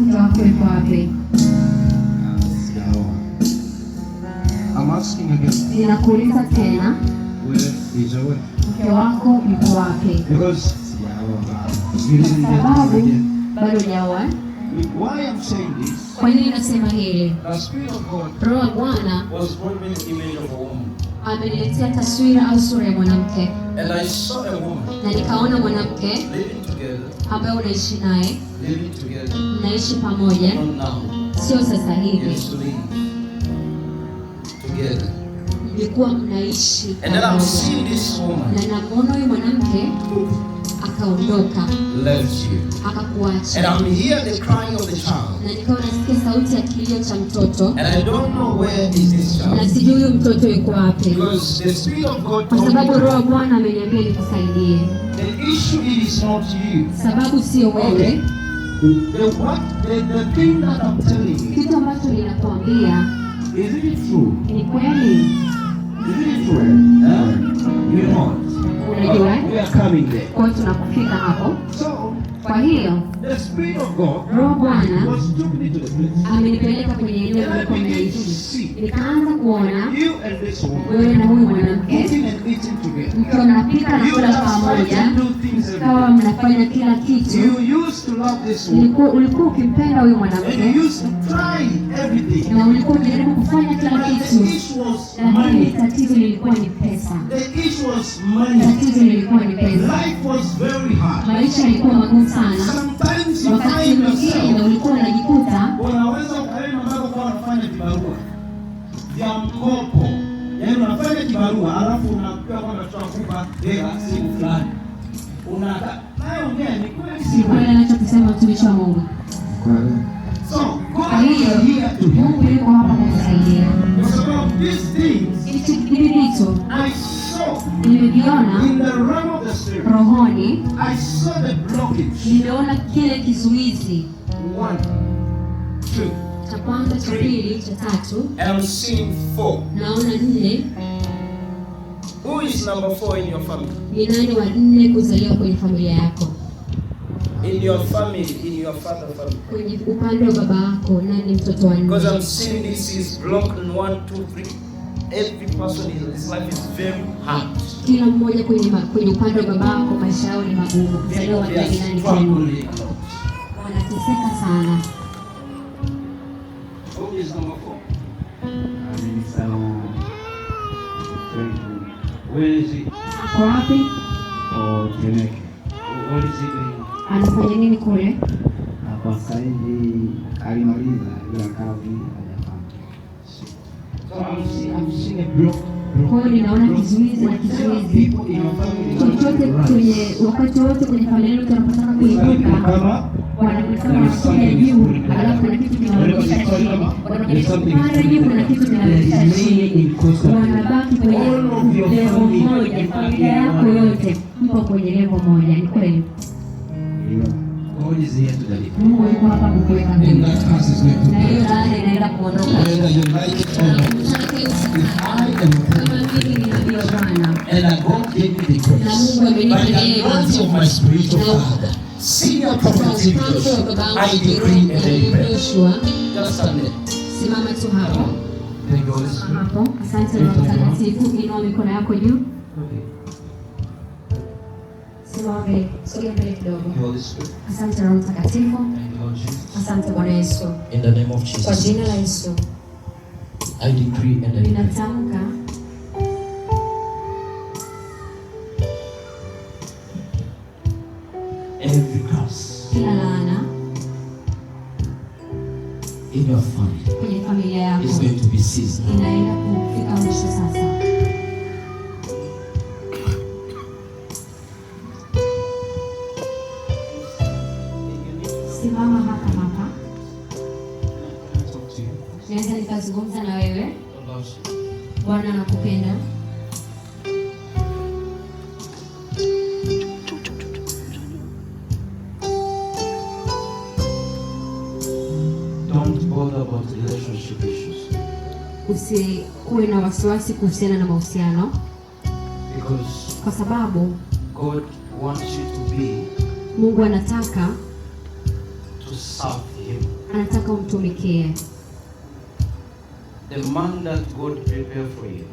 mke wako yuko wapi? I'm asking again. Ninakuuliza tena. Where is your wife? Mke wako yuko wapi? Because you didn't get married yet. Bado hujaoa. Why I'm saying this? Kwa nini nasema hili? The Spirit of God Roho wa Bwana was brought me an image of a woman. ameniletea taswira au sura ya mwanamke. And I saw a woman Na nikaona mwanamke living together. ambaye unaishi naye, Living together. mnaishi pamoja, Not now. sio sasa hivi. Used to live together. Mlikuwa mnaishi And then I'm pamoja. seeing this woman Na namuona huyu mwanamke akaondoka, left you. akakuacha. And I'm hearing the crying of the child. Na nikawa nasikia sauti ya kilio cha mtoto, And I don't know where is this na child. sijui huyu mtoto yuko wapi, Because the Spirit of God kwa told sababu me Roho wa Bwana ameniambia nikusaidie. the issue is not you. Sababu sio wewe. The thing that I'm telling you, Kitu ambacho ninakuambia is it true? ni kweli. Is it true? You know. Unajua, We are coming there. kwa hiyo tunakufika hapo. So, Kwa hiyo the Spirit of God Roho wa Bwana was took me to the place. amenipeleka kwenye eneo And I nilikuwa began to ninaishi. see Nikaanza kuona you and this woman wewe na huyu mwanamke eating and eating together. mkiwa mnapika na You kula just try pamoja, to do things every kawa day. mnafanya kila kitu. You used to love this woman. Ulikuwa ukimpenda huyu And mwanamke you used to try everything. na ulikuwa unajaribu kufanya kila But the kitu, issue was lakini money. tatizo lilikuwa ni pesa. The issue was money. Tatizo lilikuwa ni pesa. Life was very hard. Maisha yalikuwa magumu sana. Sometimes you Wakati find mwingine yourself ulikuwa unajikuta unaweza ukaenda ambako kwa unafanya vibarua vya mkopo. Yaani unafanya kibarua alafu unapewa kwamba tutakupa hela siku fulani. Naongea ni kweli si ni kweli anachokisema mtumishi wa Mungu. So, God Kwa hiyo is here to help. Mungu yuko hapa kukusaidia. Because about these things Hivi vitu I saw nimeviona in the realm of the spirit. rohoni, I saw the blockage. nimeona kile kizuizi 1, 2, cha kwanza, cha pili, cha tatu, and I'm seeing 4. naona 4. Who is number 4 in your family? Ni nani wa 4 kuzaliwa kwenye familia yako? In your family, in your father family. Kwenye upande wa baba yako, nani mtoto wa Because 4? I'm seeing this is broken 1, 2, 3. Every person in his life is very hard. Kila mmoja kwenye upande wa baba yako maisha yao ni magumu. Kuzaliwa wa They are nani struggling a lot. wanateseka sana. Who is number 4? Where is he? Ako wapi? What is he doing? Anafanya nini kule? Kwa sasa hivi alimaliza ila kazi hajafanya. So I'm seeing a block. Kwa hiyo ninaona kizuizi na kizuizi. People in your family Chochote kwenye wakati wote kwenye familia yetu tunapotaka kuinuka, wanakuwa wanakuja juu, alafu kuna kitu kinawarudisha chini. Wanapanda juu, kuna kitu kinawarudisha chini. Wanabaki kwenye level moja, familia yako yote mpo kwenye level moja. Ni kweli. God is here to deliver. Mungu yuko hapa kukuweka And mbele. that house is going to Na hiyo be. laana inaenda kuondoka. Whether you like it or not. I am Kama mimi ni nabii wa Bwana. and God gave me the grace. Na Mungu amenipa By the neema. anointing of my spiritual father, senior prophet Timothy, I decree and I declare. Joshua, Just stand there. simama tu hapo. There goes. Hapo. Asante Roho Mtakatifu, inua mikono yako juu. Simama mbele, sogea mbele kidogo. Holy Spirit. Asante Roho Mtakatifu. Thank you, Lord Jesus. Asante Bwana Yesu. In the name of Kwa Jesus, jina la Yesu, I decree and I declare. ninatamka Every curse kila laana in your family kwenye familia yako is going to be seized. inaenda kufika mwisho sasa. Simama hapa hapa. Talk to you. Naweza nikazungumza na wewe. God loves you. Bwana anakupenda. Don't bother about relationship issues Usikuwe na wasiwasi kuhusiana na mahusiano, because kwa sababu God wants you to be Mungu anataka to serve Him. anataka umtumikie. The man that God prepared for you